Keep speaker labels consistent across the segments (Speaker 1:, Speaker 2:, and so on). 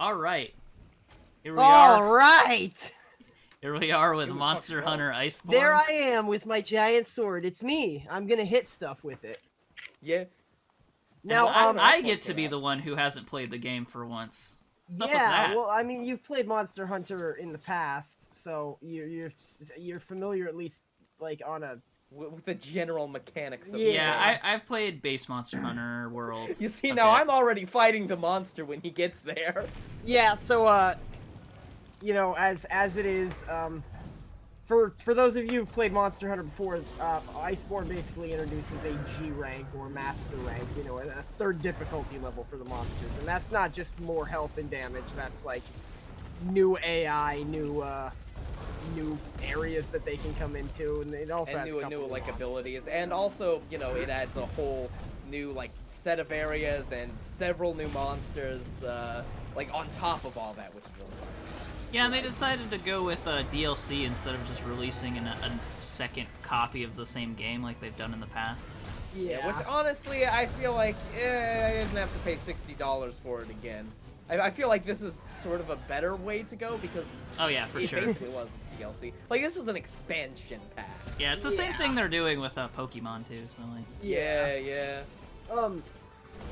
Speaker 1: All right. Here we
Speaker 2: All
Speaker 1: are.
Speaker 2: right.
Speaker 1: Here we are with Monster Hunter Iceborne.
Speaker 2: There I am with my giant sword. It's me. I'm gonna hit stuff with it.
Speaker 3: Yeah.
Speaker 2: Now,
Speaker 1: I get to be the one who hasn't played the game for once. What's up with that?
Speaker 2: well, I mean, you've played Monster Hunter in the past, so you're familiar at least like on a
Speaker 3: With the general mechanics of
Speaker 1: Yeah, I've played base Monster Hunter World.
Speaker 3: You see, now I'm already fighting the monster when he gets there.
Speaker 2: Yeah, so you know, as it is, for those of you who've played Monster Hunter before, Iceborne basically introduces a G rank or Master rank, you know, a third difficulty level for the monsters, and that's not just more health and damage. That's like new AI, new areas that they can come into, and it also has
Speaker 3: new like abilities, and also, you know, it adds a whole new like set of areas and several new monsters, like on top of all that, which is really fun.
Speaker 1: Yeah, and they decided to go with DLC instead of just releasing a second copy of the same game like they've done in the past.
Speaker 2: Yeah.
Speaker 3: Which honestly, I feel like I didn't have to pay $60 for it again. I feel like this is sort of a better way to go because
Speaker 1: oh yeah, for sure.
Speaker 3: It basically was DLC. Like, this is an expansion pack.
Speaker 1: Yeah, it's the same thing they're doing with Pokemon too. So like.
Speaker 3: Yeah.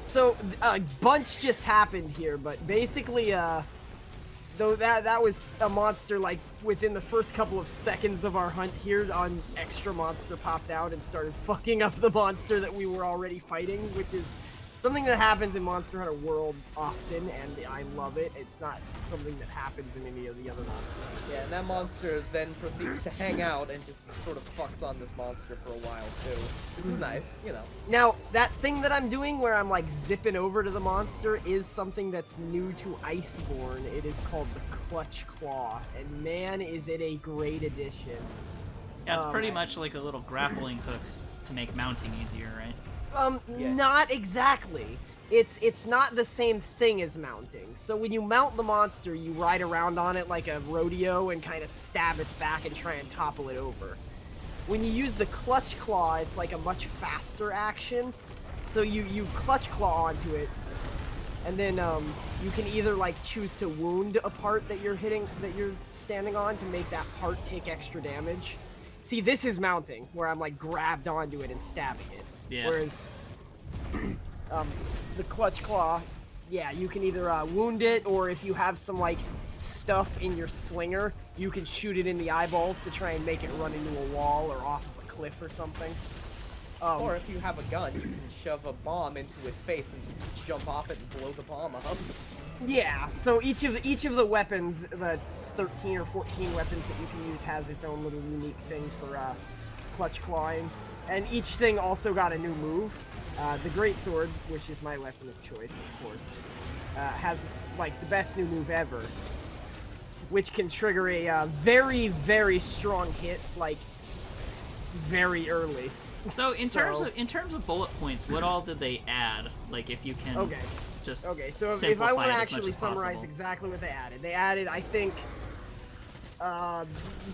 Speaker 2: So a bunch just happened here, but basically, though that was a monster, like within the first couple of seconds of our hunt here, on extra monster popped out and started fucking up the monster that we were already fighting, which is something that happens in Monster Hunter World often, and I love it. It's not something that happens in any of the other monsters.
Speaker 3: Yeah, and that monster then proceeds to hang out and just sort of fucks on this monster for a while too. This is nice, you know.
Speaker 2: Now, that thing that I'm doing where I'm like zipping over to the monster is something that's new to Iceborne. It is called the Clutch Claw, and man, is it a great addition.
Speaker 1: Yeah, it's pretty much like a little grappling hook to make mounting easier, right?
Speaker 2: Not exactly. It's not the same thing as mounting. So when you mount the monster, you ride around on it like a rodeo and kind of stab its back and try and topple it over. When you use the Clutch Claw, it's like a much faster action. So you Clutch Claw onto it, and then you can either like choose to wound a part that you're standing on to make that part take extra damage. See, this is mounting, where I'm like grabbed onto it and stabbing it.
Speaker 1: Yeah.
Speaker 2: Whereas the Clutch Claw, yeah, you can either wound it, or if you have some like stuff in your slinger, you can shoot it in the eyeballs to try and make it run into a wall or off of a cliff or something.
Speaker 3: Or if you have a gun, you can shove a bomb into its face and just jump off it and blow the bomb up.
Speaker 2: Yeah, so each of the weapons, the 13 or 14 weapons that you can use, has its own little unique thing for clutch clawing. And each thing also got a new move. The Greatsword, which is my weapon of choice, of course, has like the best new move ever, which can trigger a very, very strong hit, like very early.
Speaker 1: So in terms of bullet points, what all did they add? Like, if you can just
Speaker 2: so if
Speaker 1: simplify
Speaker 2: I want to
Speaker 1: it as much
Speaker 2: actually
Speaker 1: as
Speaker 2: summarize
Speaker 1: possible.
Speaker 2: exactly what they added, I think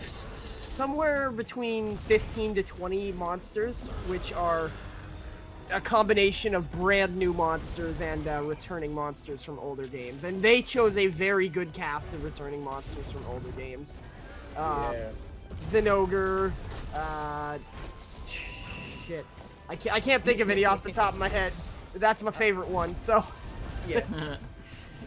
Speaker 2: somewhere between 15 to 20 monsters, which are a combination of brand new monsters and returning monsters from older games. And they chose a very good cast of returning monsters from older games. Zinogre, shit. I can't think of any off the top of my head. But that's my favorite one, so.
Speaker 3: Yeah.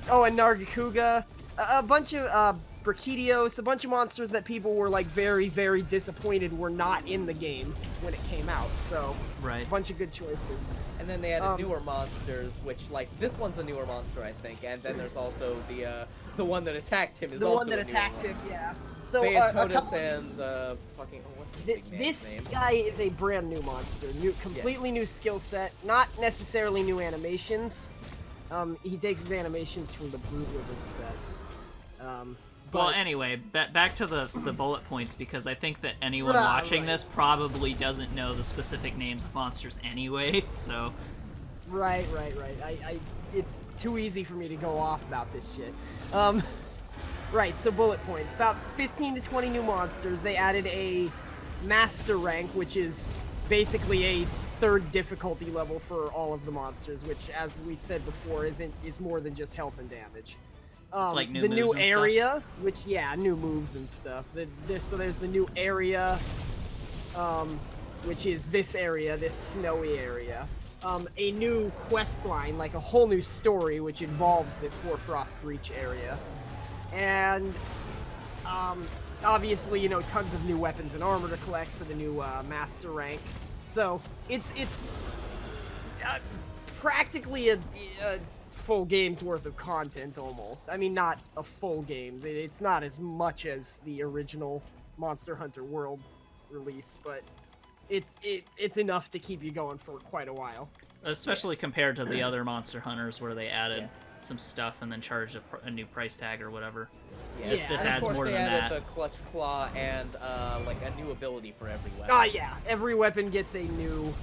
Speaker 2: Oh, and Nargacuga. A bunch of Brachydios, a bunch of monsters that people were like very, very disappointed were not in the game when it came out, so
Speaker 1: right.
Speaker 2: A bunch of good choices.
Speaker 3: And then they added newer monsters, which, like, this one's a newer monster, I think, and then there's also the one that attacked him is also
Speaker 2: the one that attacked him, yeah. So
Speaker 3: Beatotus and fucking what's his big man's
Speaker 2: this
Speaker 3: name?
Speaker 2: guy is a brand new monster, completely new skill set, not necessarily new animations. He takes his animations from the Brute Ribbon set.
Speaker 1: Well, anyway, back to the bullet points, because I think that anyone watching this probably doesn't know the specific names of monsters anyway, so...
Speaker 2: Right. It's too easy for me to go off about this shit. Right, so bullet points. About 15 to 20 new monsters. They added a master rank, which is basically a third difficulty level for all of the monsters, which, as we said before, is more than just health and damage.
Speaker 1: It's like new
Speaker 2: the
Speaker 1: moves
Speaker 2: new
Speaker 1: and stuff.
Speaker 2: area, which new moves and stuff. So there's the new area, which is this area, this snowy area. A new quest line, like a whole new story, which involves this Hoarfrost Reach area, and obviously, tons of new weapons and armor to collect for the new master rank. So it's practically a full game's worth of content almost. I mean, not a full game. It's not as much as the original Monster Hunter World release, but it's enough to keep you going for quite a while.
Speaker 1: Especially compared to the other Monster Hunters where they added some stuff and then charged a new price tag or whatever.
Speaker 3: Yeah.
Speaker 1: This
Speaker 3: And
Speaker 1: adds
Speaker 3: of course
Speaker 1: more
Speaker 3: they
Speaker 1: than
Speaker 3: added
Speaker 1: that.
Speaker 3: the Clutch Claw and like a new ability for every weapon.
Speaker 2: Yeah. Every weapon gets a new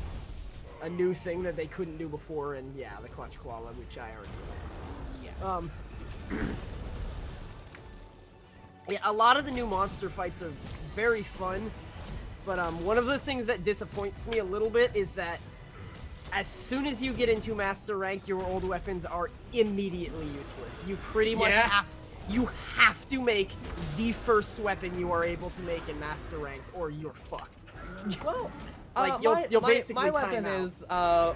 Speaker 2: thing that they couldn't do before, and the Clutch Claw, which I already
Speaker 3: Yeah.
Speaker 2: A lot of the new monster fights are very fun, but one of the things that disappoints me a little bit is that as soon as you get into master rank, your old weapons are immediately useless. You pretty much have to make the first weapon you are able to make in master rank, or you're fucked.
Speaker 3: Well,
Speaker 2: like you'll basically
Speaker 3: my
Speaker 2: time
Speaker 3: weapon
Speaker 2: out.
Speaker 3: is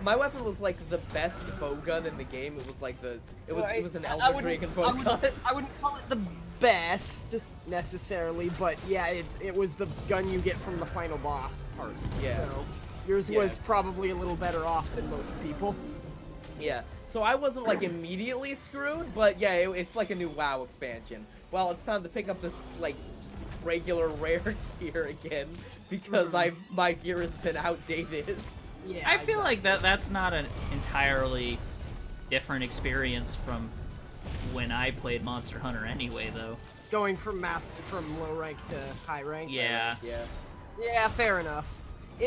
Speaker 3: my weapon was like the best bow gun in the game. It was like it was an Elder Dragon bow gun.
Speaker 2: I wouldn't call it the best necessarily, but it was the gun you get from the final boss parts.
Speaker 3: Yeah.
Speaker 2: So yours was probably a little better off than most people's.
Speaker 3: Yeah. So I wasn't like immediately screwed, but it's like a new WoW expansion. Well, it's time to pick up this like regular rare gear again because my gear has been outdated.
Speaker 2: Yeah.
Speaker 1: I feel like that's not an entirely different experience from when I played Monster Hunter anyway, though.
Speaker 2: Going from low rank to high rank.
Speaker 1: Yeah.
Speaker 2: Yeah, fair enough.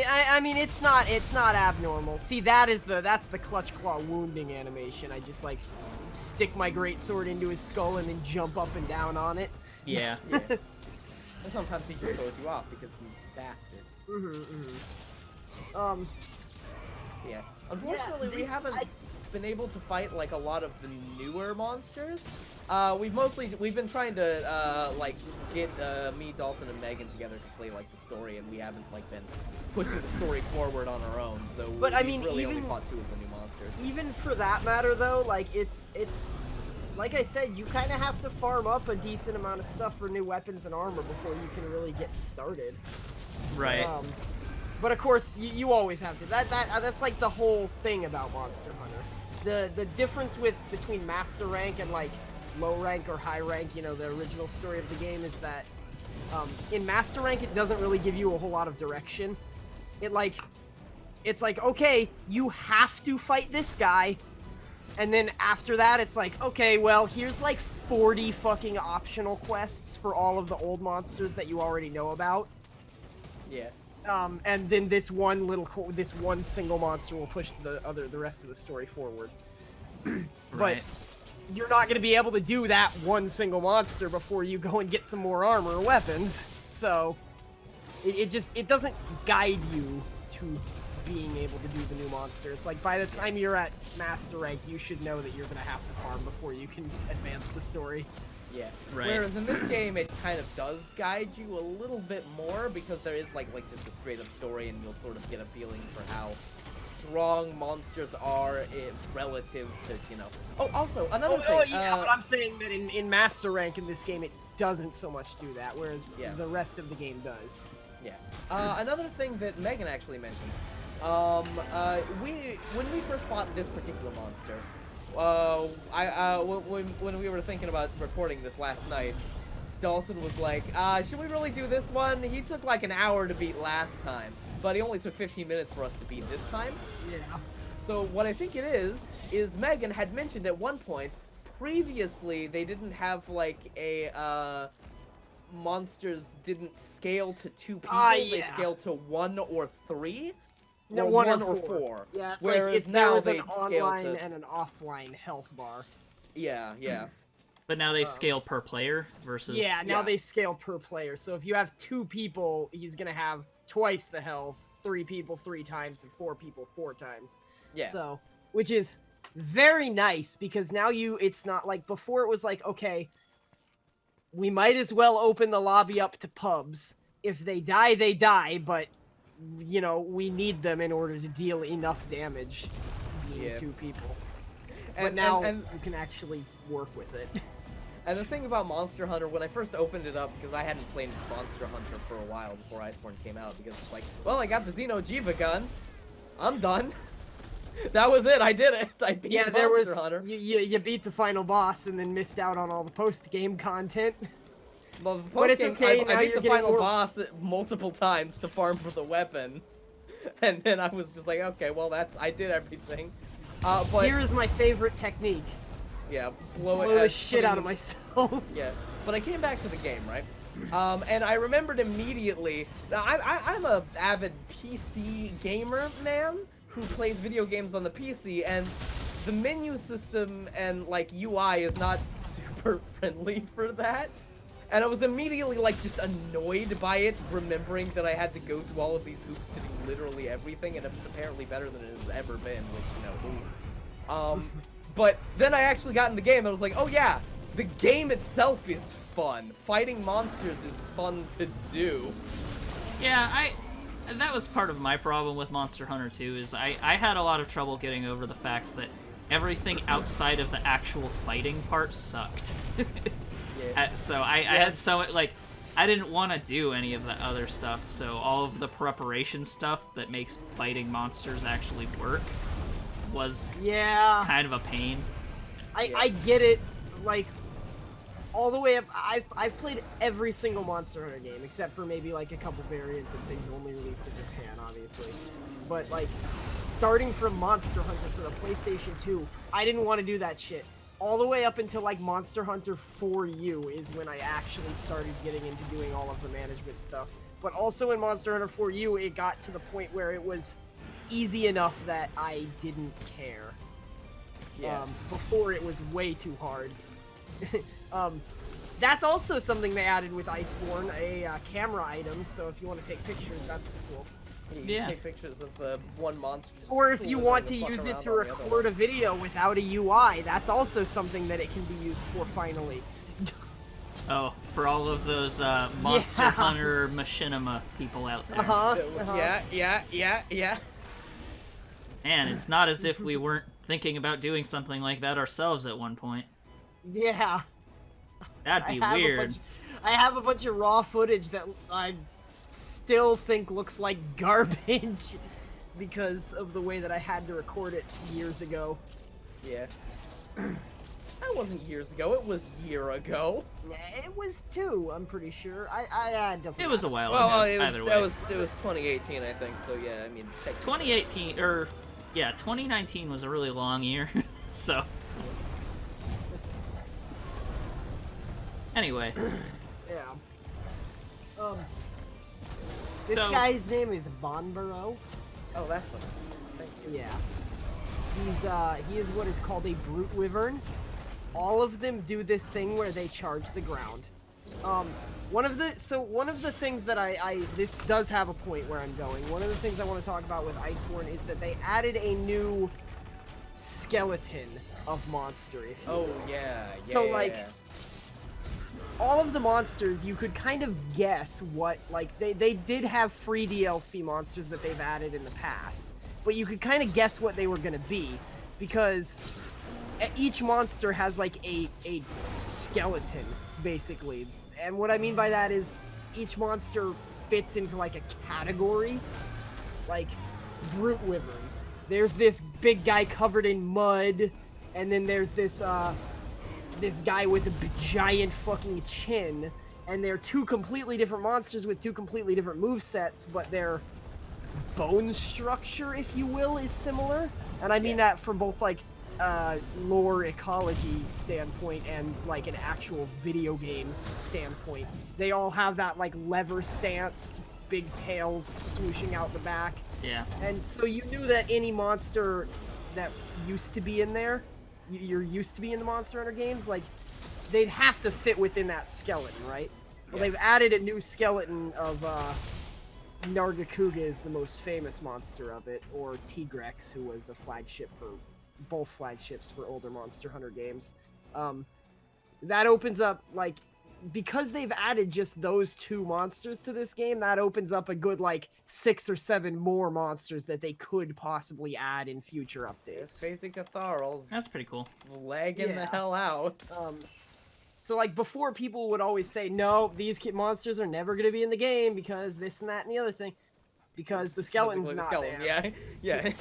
Speaker 2: I mean, it's not abnormal. See, that's the Clutch Claw wounding animation. I just like stick my greatsword into his skull and then jump up and down on it.
Speaker 1: Yeah.
Speaker 3: And sometimes he just throws you off because he's a bastard. Yeah. Unfortunately, we haven't been able to fight like a lot of the newer monsters. We've been trying to like get me, Dalsson, and Megan together to play like the story, and we haven't like been pushing the story forward on our own. So
Speaker 2: But I
Speaker 3: we've
Speaker 2: mean,
Speaker 3: really
Speaker 2: even
Speaker 3: only fought 2 of the new monsters.
Speaker 2: Even for that matter, though, like it's like I said, you kind of have to farm up a decent amount of stuff for new weapons and armor before you can really get started.
Speaker 1: Right.
Speaker 2: But of course, you always have to. That's like the whole thing about Monster Hunter. The difference between master rank and like low rank or high rank, the original story of the game, is that in master rank it doesn't really give you a whole lot of direction. It's like, okay, you have to fight this guy, and then after that it's like, okay, well, here's like 40 fucking optional quests for all of the old monsters that you already know about.
Speaker 3: Yeah.
Speaker 2: And then this one single monster will push the rest of the story forward. But you're not going to be able to do that one single monster before you go and get some more armor or weapons. So it doesn't guide you to being able to do the new monster. It's like by the time you're at master rank, you should know that you're going to have to farm before you can advance the story.
Speaker 3: Yeah.
Speaker 1: Right.
Speaker 3: Whereas in this game, it kind of does guide you a little bit more because there is like just a straight up story, and you'll sort of get a feeling for how strong monsters are relative to Oh, also another thing.
Speaker 2: But I'm saying that in master rank in this game, it doesn't so much do that, whereas the rest of the game does.
Speaker 3: Yeah. Another thing that Megan actually mentioned. When we first fought this particular monster. When we were thinking about recording this last night, Dalsson was like, should we really do this one? He took like an hour to beat last time, but he only took 15 minutes for us to beat this time.
Speaker 2: Yeah.
Speaker 3: So what I think it is Megan had mentioned at one point, previously they didn't have like a, monsters didn't scale to 2 people, they scaled to 1 or 3.
Speaker 2: No,
Speaker 3: or
Speaker 2: 1
Speaker 3: or
Speaker 2: or
Speaker 3: 4.
Speaker 2: Yeah, it's
Speaker 3: Whereas
Speaker 2: like
Speaker 3: now
Speaker 2: there is
Speaker 3: they
Speaker 2: an
Speaker 3: scale
Speaker 2: online
Speaker 3: to...
Speaker 2: and an offline health bar.
Speaker 3: Yeah.
Speaker 1: But now they scale per player versus...
Speaker 2: Yeah, now they scale per player. So if you have 2 people, he's going to have twice the health, 3 people 3 times, and 4 people 4 times.
Speaker 3: Yeah.
Speaker 2: So, which is very nice because now it's not like before it was like, okay, we might as well open the lobby up to pubs. If they die, they die, but you know, we need them in order to deal enough damage being two people. But now you can actually work with it.
Speaker 3: And the thing about Monster Hunter, when I first opened it up, because I hadn't played Monster Hunter for a while before Iceborne came out, because it's like, well, I got the Xeno'jiiva gun, I'm done. That was it. I did it. I beat Monster Hunter.
Speaker 2: You beat the final boss and then missed out on all the post-game content.
Speaker 3: Well, the
Speaker 2: but it's okay.
Speaker 3: I beat the final boss multiple times to farm for the weapon, and then I was just like, okay, well, I did everything. But
Speaker 2: here is my favorite technique.
Speaker 3: Yeah,
Speaker 2: blow the shit out of myself.
Speaker 3: Yeah, but I came back to the game, right? And I remembered immediately. Now, I'm a avid PC gamer man who plays video games on the PC, and the menu system and like UI is not super friendly for that. And I was immediately like just annoyed by it, remembering that I had to go through all of these hoops to do literally everything, and it's apparently better than it has ever been, which, you know, ooh. But then I actually got in the game and I was like, oh yeah, the game itself is fun. Fighting monsters is fun to do.
Speaker 1: Yeah, that was part of my problem with Monster Hunter 2, is I had a lot of trouble getting over the fact that everything outside of the actual fighting part sucked. So I had I didn't want to do any of the other stuff, so all of the preparation stuff that makes fighting monsters actually work was kind of a pain.
Speaker 2: I get it, like, all the way up. I've played every single Monster Hunter game, except for maybe, like, a couple variants and things only released in Japan, obviously. But, like, starting from Monster Hunter for the PlayStation 2, I didn't want to do that shit. All the way up until, like, Monster Hunter 4U is when I actually started getting into doing all of the management stuff. But also in Monster Hunter 4U, it got to the point where it was easy enough that I didn't care. Before it was way too hard. That's also something they added with Iceborne, a camera item, so if you want to take pictures, that's cool.
Speaker 3: You can take pictures of one monster.
Speaker 2: Or if you want to use it to record a video without a UI, that's also something that it can be used for, finally.
Speaker 1: Oh, for all of those Monster Hunter machinima people out there.
Speaker 3: Yeah.
Speaker 1: Man, it's not as if we weren't thinking about doing something like that ourselves at one point.
Speaker 2: Yeah.
Speaker 1: That'd be weird.
Speaker 2: I have a bunch of raw footage that I still think looks like garbage because of the way that I had to record it years ago.
Speaker 3: Yeah. That wasn't years ago, it was a year ago.
Speaker 2: It was too, I'm pretty sure.
Speaker 1: It was a while
Speaker 3: ago. Well,
Speaker 1: either way.
Speaker 3: It was 2018, I think, so yeah, I mean,
Speaker 1: 2018, or, yeah, 2019 was a really long year, so. Anyway.
Speaker 2: Yeah. This guy's name is Bonbaro.
Speaker 3: Oh, that's what it is. Thank you.
Speaker 2: Yeah. He is what is called a brute wyvern. All of them do this thing where they charge the ground. One of the things that this does have a point where I'm going. One of the things I want to talk about with Iceborne is that they added a new skeleton of monster. So all of the monsters, you could kind of guess what, like, they did have free DLC monsters that they've added in the past, but you could kind of guess what they were going to be, because each monster has, like, a skeleton, basically. And what I mean by that is each monster fits into, like, a category. Like, brute wyverns. There's this big guy covered in mud, and then there's this guy with a giant fucking chin, and they're two completely different monsters with two completely different movesets, but their bone structure, if you will, is similar. And I mean that from both, like, lore ecology standpoint and, like, an actual video game standpoint. They all have that, like, lever stance, big tail swooshing out the back.
Speaker 1: Yeah.
Speaker 2: And so you knew that any monster that used to be in there, you're used to be in the Monster Hunter games, like, they'd have to fit within that skeleton, right? Well, they've added a new skeleton of, Nargacuga is the most famous monster of it, or Tigrex, who was a flagship for both flagships for older Monster Hunter games. That opens up, like, because they've added just those 2 monsters to this game, that opens up a good, like, 6 or 7 more monsters that they could possibly add in future updates.
Speaker 3: Basic Catharals.
Speaker 1: That's pretty cool.
Speaker 3: Lagging the hell out.
Speaker 2: So, like, before people would always say, no, these monsters are never going to be in the game because this and that and the other thing. Because the skeleton's not there.
Speaker 3: Yeah.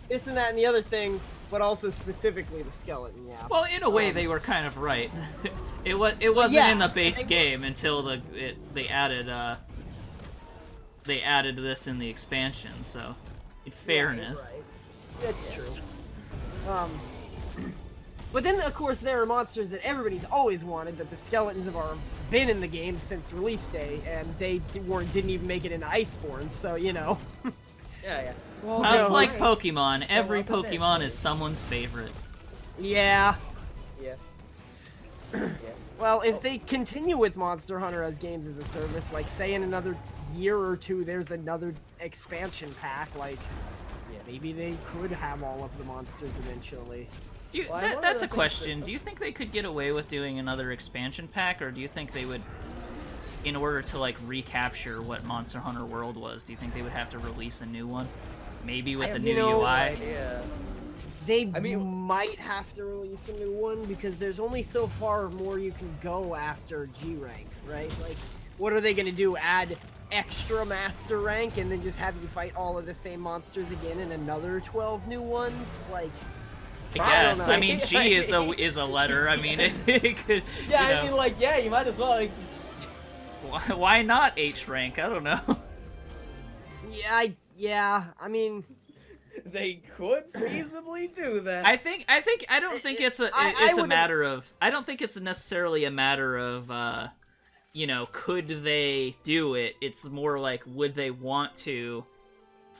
Speaker 2: This and that and the other thing, but also specifically the skeleton, yeah.
Speaker 1: Well, in a way, they were kind of right. It wasn't in the base game until they added this in the expansion. So, in fairness,
Speaker 2: right. That's true. But then, of course, there are monsters that everybody's always wanted that the skeletons have been in the game since release day, and they didn't even make it into Iceborne. So you know.
Speaker 3: Yeah.
Speaker 1: Well, it's like Pokemon. Every Pokemon is someone's favorite.
Speaker 2: Yeah.
Speaker 3: Yeah.
Speaker 2: Well, if they continue with Monster Hunter as games as a service, like say in another year or 2, there's another expansion pack, like maybe they could have all of the monsters eventually.
Speaker 1: That's a question. Do you think they could get away with doing another expansion pack, or do you think they would, in order to like recapture what Monster Hunter World was, do you think they would have to release a new one? Maybe with a new UI?
Speaker 2: They might have to release a new one because there's only so far more you can go after G rank, right? Like, what are they going to do? Add extra master rank and then just have you fight all of the same monsters again in another 12 new ones? Like,
Speaker 1: I guess. I mean, G is a letter. I mean, it could.
Speaker 3: Yeah, I mean, like, yeah, you might as well. Like,
Speaker 1: why not H rank? I don't know.
Speaker 2: Yeah. I mean,
Speaker 3: they could feasibly do that.
Speaker 1: I don't think it's a matter of. I don't think it's necessarily a matter of. Could they do it? It's more like, would they want to?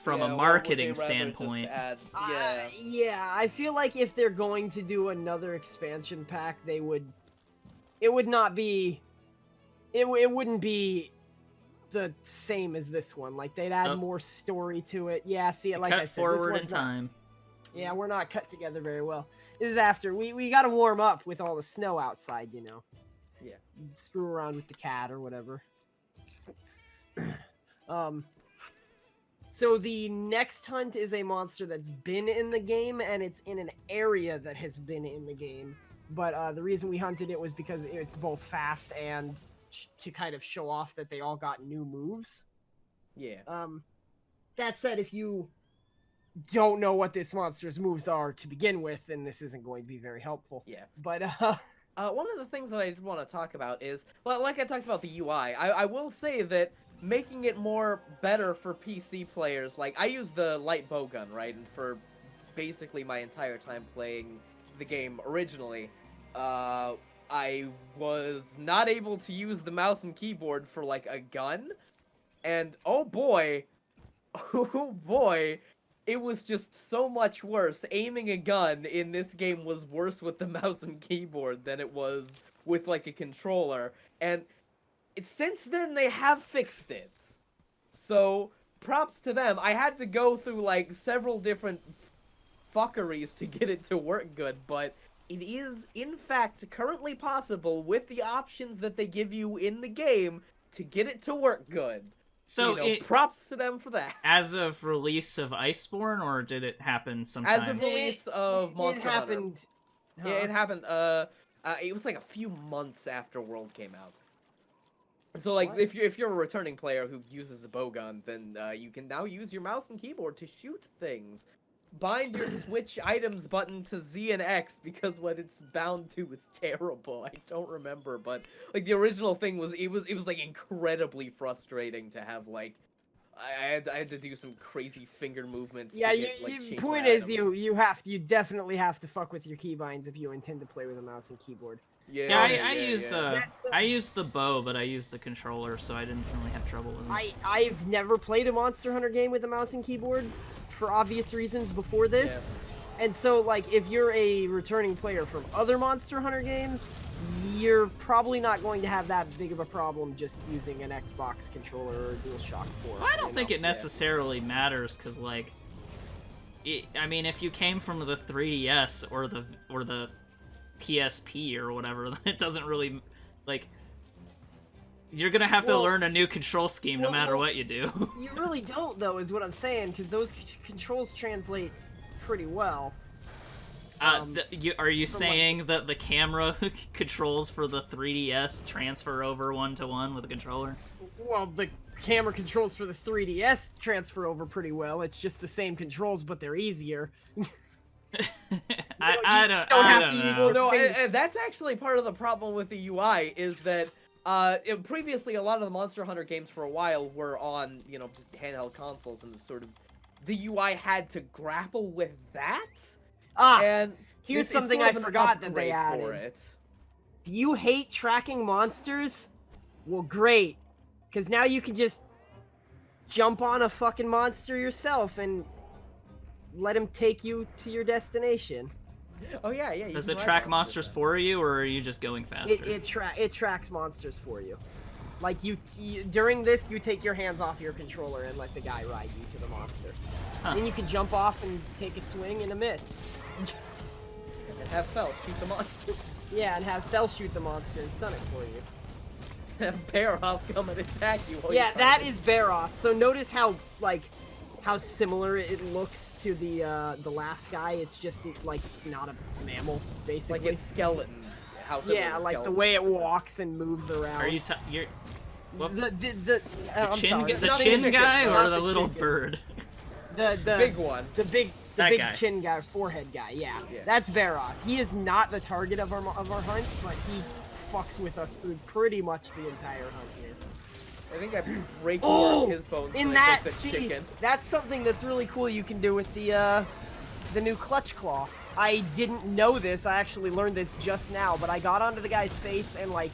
Speaker 1: From a marketing standpoint.
Speaker 2: I feel like if they're going to do another expansion pack, it wouldn't be the same as this one. Like, they'd add more story to it. Yeah, see, like I said,
Speaker 1: forward in time.
Speaker 2: Yeah, we're not cut together very well. This is after we gotta warm up with all the snow outside, you know.
Speaker 3: Yeah.
Speaker 2: Screw around with the cat or whatever. So the next hunt is a monster that's been in the game, and it's in an area that has been in the game. But the reason we hunted it was because it's both fast and to kind of show off that they all got new moves.
Speaker 3: Yeah.
Speaker 2: That said, if you don't know what this monster's moves are to begin with, then this isn't going to be very helpful.
Speaker 3: Yeah.
Speaker 2: But
Speaker 3: one of the things that I want to talk about is, well, like I talked about the UI, I will say that making it more better for PC players, like, I use the light bowgun, right? And for basically my entire time playing the game originally, I was not able to use the mouse and keyboard for, like, a gun. And, oh boy, it was just so much worse. Aiming a gun in this game was worse with the mouse and keyboard than it was with, like, a controller. And since then, they have fixed it. So, props to them. I had to go through, like, several different fuckeries to get it to work good, but it is, in fact, currently possible with the options that they give you in the game to get it to work good.
Speaker 1: So,
Speaker 3: props to them for that.
Speaker 1: As of release of Iceborne, or did it happen sometime?
Speaker 3: As of release of Monster Hunter.
Speaker 2: It happened.
Speaker 3: Yeah, it happened. It was like a few months after World came out. So, like, if you're a returning player who uses a bowgun, then you can now use your mouse and keyboard to shoot things. Bind your switch items button to Z and X, because what it's bound to is terrible. I don't remember, but like the original thing was it was like incredibly frustrating to have, like, I had to do some crazy finger movements.
Speaker 2: Yeah,
Speaker 3: to get, like,
Speaker 2: point is you definitely have to fuck with your keybinds if you intend to play with a mouse and keyboard.
Speaker 1: I used the bow, but I used the controller, so I didn't really have trouble with it.
Speaker 2: I've never played a Monster Hunter game with a mouse and keyboard for obvious reasons before this. Yeah. And so, like, if you're a returning player from other Monster Hunter games, you're probably not going to have that big of a problem just using an Xbox controller or a DualShock 4.
Speaker 1: Well, I don't think it necessarily matters, because, like, I mean, if you came from the 3DS or the PSP or whatever, it doesn't really, like, you're gonna have to learn a new control scheme no matter what you do.
Speaker 2: You really don't, though, is what I'm saying, because those controls translate pretty well.
Speaker 1: Are you saying that the camera controls for the 3DS transfer over one-to-one with a controller?
Speaker 2: Well, the camera controls for the 3DS transfer over pretty well. It's just the same controls, but they're easier.
Speaker 1: I don't have to use.
Speaker 3: Well, no, and that's actually part of the problem with the UI is that previously a lot of the Monster Hunter games for a while were on, you know, just handheld consoles, and the UI had to grapple with that. And
Speaker 2: here's something I forgot that they added. Do you hate tracking monsters? Well, great, because now you can just jump on a fucking monster yourself and let him take you to your destination.
Speaker 3: Oh yeah, yeah.
Speaker 1: Does it track monsters for you, or are you just going faster?
Speaker 2: It tracks monsters for you. Like during this, you take your hands off your controller and let the guy ride you to the monster. Huh. Then you can jump off and take a swing and a miss.
Speaker 3: And have Thel shoot the monster.
Speaker 2: Yeah, and have Thel shoot the monster and stun it for you.
Speaker 3: Have Baroth come and attack you.
Speaker 2: Yeah, that is Baroth. So notice how similar it looks to the last guy. It's just like not a mammal, basically.
Speaker 3: Like its skeleton.
Speaker 2: Yeah, like the way it walks and moves around.
Speaker 1: Are you? You're. Well,
Speaker 2: the
Speaker 1: chin guy or the little bird?
Speaker 2: The
Speaker 3: big one.
Speaker 2: The big chin guy, forehead guy. Yeah, that's Baroth. He is not the target of our hunt, but he fucks with us through pretty much the entire hunt here.
Speaker 3: I think I break more of his bones
Speaker 2: in
Speaker 3: than
Speaker 2: that
Speaker 3: the chicken.
Speaker 2: That's something that's really cool you can do with the new clutch claw. I didn't know this. I actually learned this just now, but I got onto the guy's face and like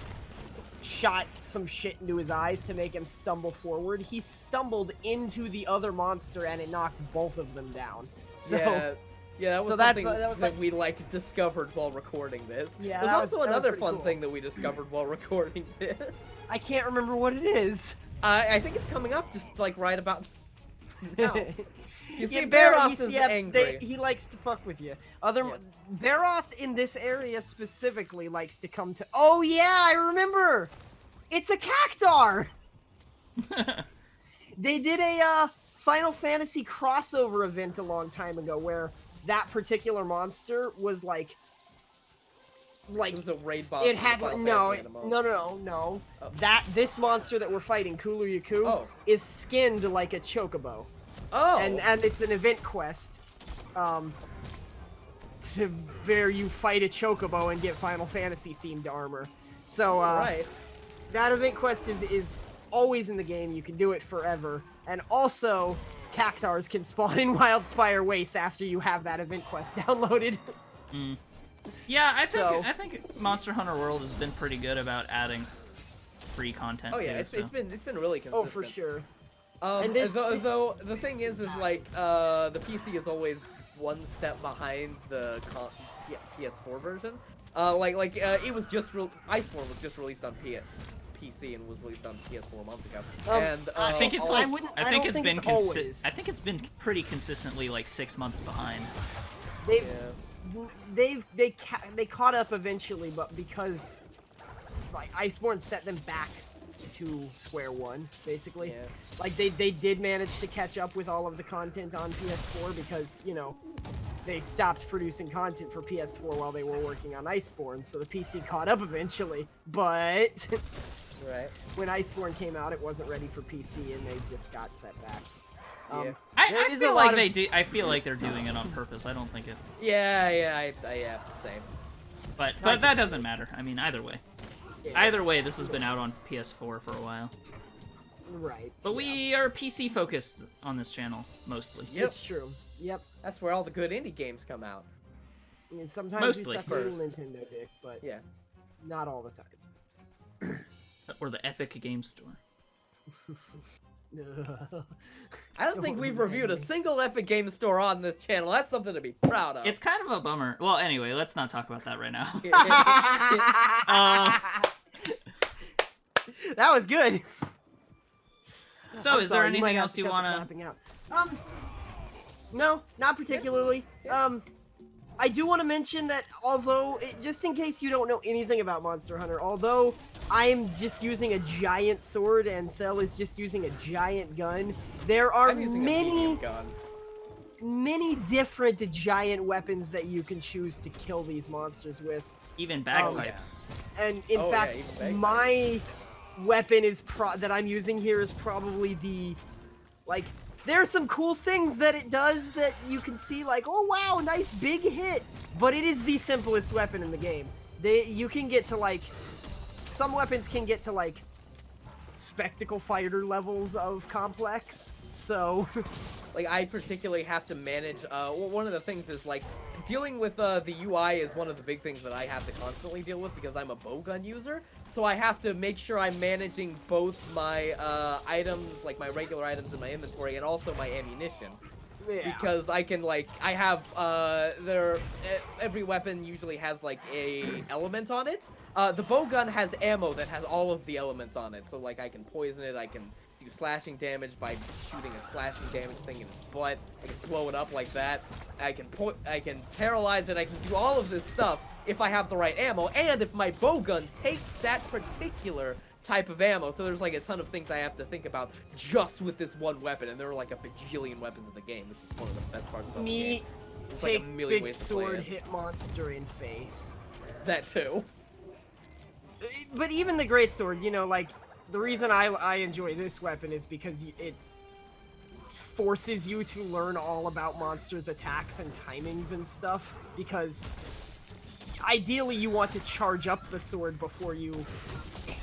Speaker 2: shot some shit into his eyes to make him stumble forward. He stumbled into the other monster and it knocked both of them down. So
Speaker 3: yeah, that was something that we like discovered while recording this.
Speaker 2: Yeah,
Speaker 3: there's also another fun thing that we discovered while recording this.
Speaker 2: I can't remember what it is.
Speaker 3: I think it's coming up just like right about now. You see,
Speaker 2: Baroth
Speaker 3: is angry.
Speaker 2: He likes to fuck with you. Baroth in this area specifically likes to come to. Oh yeah, I remember. It's a cactar. They did a Final Fantasy crossover event a long time ago where that particular monster was like
Speaker 3: it was a raid boss.
Speaker 2: It had no. Oh. This monster that we're fighting, Kulu Yaku, is skinned like a chocobo.
Speaker 3: Oh.
Speaker 2: And it's an event quest, where you fight a chocobo and get Final Fantasy themed armor. So that event quest is always in the game. You can do it forever, and also cactars can spawn in Wildspire Waste after you have that event quest downloaded.
Speaker 1: Yeah, I think Monster Hunter World has been pretty good about adding free content.
Speaker 3: Oh yeah,
Speaker 1: too,
Speaker 3: it's been really consistent.
Speaker 2: Oh, for sure.
Speaker 3: And though the thing is like the PC is always one step behind the PS4 version. It was just Iceborne was just released on PC and was released on PS4 months ago. And
Speaker 1: I think it's been pretty consistently like 6 months behind.
Speaker 2: They caught up eventually, but because like Iceborne set them back to square one, basically.
Speaker 3: Yeah.
Speaker 2: Like they did manage to catch up with all of the content on PS4 because, you know, they stopped producing content for PS4 while they were working on Iceborne, so the PC caught up eventually. But when Iceborne came out, it wasn't ready for PC and they just got set back.
Speaker 1: I feel like they do. I feel like they're doing it on purpose. I don't think it.
Speaker 3: Yeah, same.
Speaker 1: But that doesn't matter. I mean, either way.
Speaker 2: Yeah.
Speaker 1: Either way, this has been out on PS4 for a while.
Speaker 2: Right.
Speaker 1: But we are PC focused on this channel mostly.
Speaker 2: Yep. It's true. Yep.
Speaker 3: That's where all the good indie games come out.
Speaker 2: I mean, sometimes
Speaker 1: mostly.
Speaker 2: we suck a little Nintendo dick, but not all the time.
Speaker 1: Or the Epic Game Store.
Speaker 3: I don't think we've reviewed a single Epic Game Store on this channel. That's something to be proud of.
Speaker 1: It's kind of a bummer. Well, anyway, let's not talk about that right now.
Speaker 2: That was good.
Speaker 1: So, is there anything else you want to...
Speaker 2: No, not particularly.
Speaker 3: Yeah.
Speaker 2: I do want to mention that although, just in case you don't know anything about Monster Hunter, although I am just using a giant sword and Thel is just using a giant gun, there are
Speaker 3: I'm using a medium gun.
Speaker 2: many different giant weapons that you can choose to kill these monsters with.
Speaker 1: Even bagpipes.
Speaker 2: And in fact, my weapon is that I'm using here is probably the, like, there are some cool things that it does that you can see, like, oh wow, nice big hit, but it is the simplest weapon in the game. You can get to, like, some weapons can get to, like, spectacle fighter levels of complex, so...
Speaker 3: Like, I particularly have to manage, one of the things is, like, dealing with, the UI is one of the big things that I have to constantly deal with because I'm a bowgun user, so I have to make sure I'm managing both my, items, like my regular items in my inventory, and also my ammunition. Yeah. Because I can, like, I have, every weapon usually has, like, a element on it. The bowgun has ammo that has all of the elements on it, so, like, I can poison it, I can do slashing damage by shooting a slashing damage thing in its butt. I can blow it up like that. I can paralyze it. I can do all of this stuff if I have the right ammo, and if my bowgun takes that particular type of ammo. So there's like a ton of things I have to think about just with this one weapon, and there are like a bajillion weapons in the game, which is one of the best parts about the game. It's
Speaker 2: take
Speaker 3: like a million
Speaker 2: big
Speaker 3: ways to
Speaker 2: sword,
Speaker 3: play it.
Speaker 2: hit monster in face.
Speaker 3: That too.
Speaker 2: But even the great sword, you know, like, the reason I enjoy this weapon is because it forces you to learn all about monsters' attacks and timings and stuff, because ideally you want to charge up the sword before you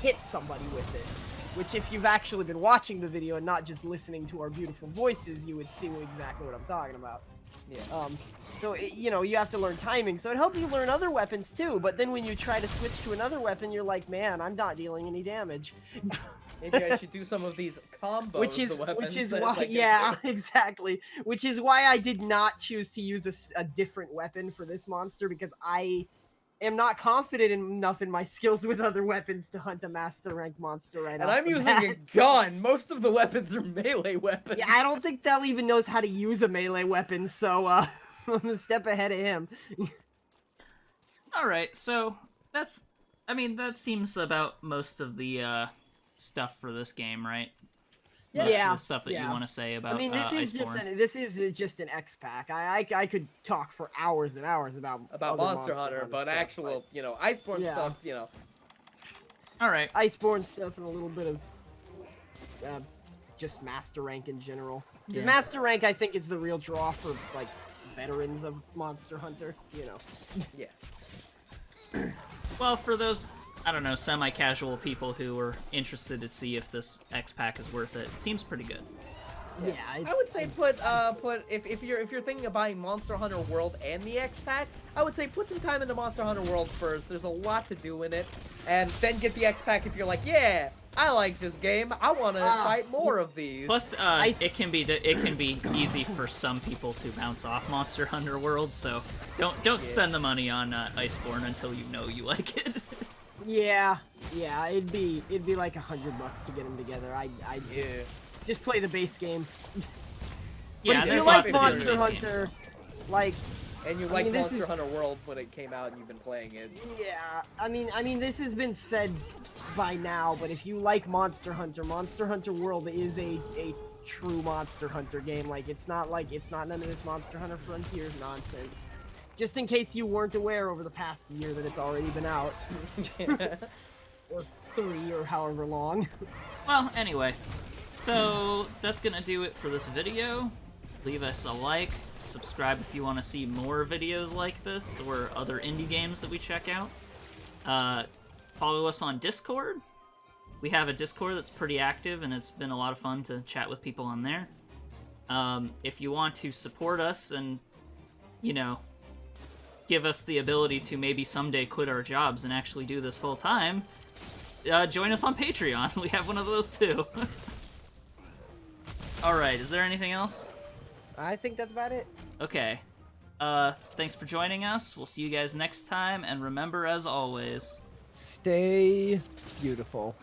Speaker 2: hit somebody with it, which if you've actually been watching the video and not just listening to our beautiful voices, you would see exactly what I'm talking about.
Speaker 3: Yeah.
Speaker 2: So, you know, you have to learn timing, so it helps you learn other weapons too, but then when you try to switch to another weapon, you're like, man, I'm not dealing any damage.
Speaker 3: Maybe I should do some of these combos.
Speaker 2: Which is why, yeah, exactly. Which is why I did not choose to use a different weapon for this monster, because I am not confident enough in my skills with other weapons to hunt a master rank monster right now.
Speaker 3: And I'm using a gun. Most of the weapons are melee weapons.
Speaker 2: Yeah, I don't think Thel even knows how to use a melee weapon, so I'm a step ahead of him.
Speaker 1: Alright, so that seems about most of the stuff for this game, right?
Speaker 2: Yeah.
Speaker 1: The stuff that you want to say about Iceborne.
Speaker 2: this is just an X pack. I could talk for hours and hours about
Speaker 3: Monster Hunter, but stuff, actual, you know, Iceborne stuff, you know.
Speaker 1: All right.
Speaker 2: Iceborne stuff and a little bit of just master rank in general.
Speaker 1: Yeah.
Speaker 2: Master rank, I think, is the real draw for like veterans of Monster Hunter. You know.
Speaker 3: Yeah.
Speaker 1: Well, for those, I don't know, semi-casual people who are interested to see if this X pack is worth it, it seems pretty good.
Speaker 2: Yeah,
Speaker 3: I would say put if you're thinking of buying Monster Hunter World and the X pack, I would say put some time into Monster Hunter World first. There's a lot to do in it, and then get the X pack if you're like, yeah, I like this game. I want to fight more of these.
Speaker 1: Plus, it can be easy for some people to bounce off Monster Hunter World, so don't spend the money on Iceborne until you know you like it.
Speaker 2: Yeah, it'd be like $100 to get them together. I just play the base game.
Speaker 1: Yeah,
Speaker 2: but if you like Monster Hunter, like,
Speaker 3: and you like Monster Hunter World when it came out and you've been playing it.
Speaker 2: Yeah, I mean, this has been said by now, but if you like Monster Hunter World is a true Monster Hunter game. Like, it's not none of this Monster Hunter Frontiers nonsense. Just in case you weren't aware over the past year that it's already been out. Or 3 or however long.
Speaker 1: Well, anyway, so that's gonna do it for this video. Leave us a like, subscribe if you want to see more videos like this or other indie games that we check out. Follow us on Discord. We have a Discord that's pretty active and it's been a lot of fun to chat with people on there. If you want to support us and, you know, give us the ability to maybe someday quit our jobs and actually do this full time, join us on Patreon. We have one of those too. Alright, is there anything else?
Speaker 2: I think that's about it.
Speaker 1: Okay. Thanks for joining us. We'll see you guys next time, and remember, as always,
Speaker 2: stay beautiful.